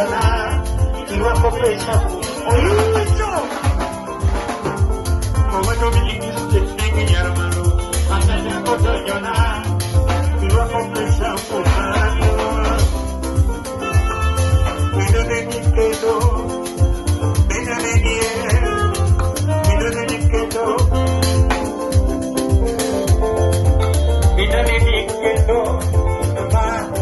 llorar, iba por presa. ¡Oye, eso! Como no me dijiste, mi hermano, hasta ya puedo llorar, iba por presa por años. Pero de mi quedo, pero de mi pero de mi quedo, pero de mi quedo, mamá.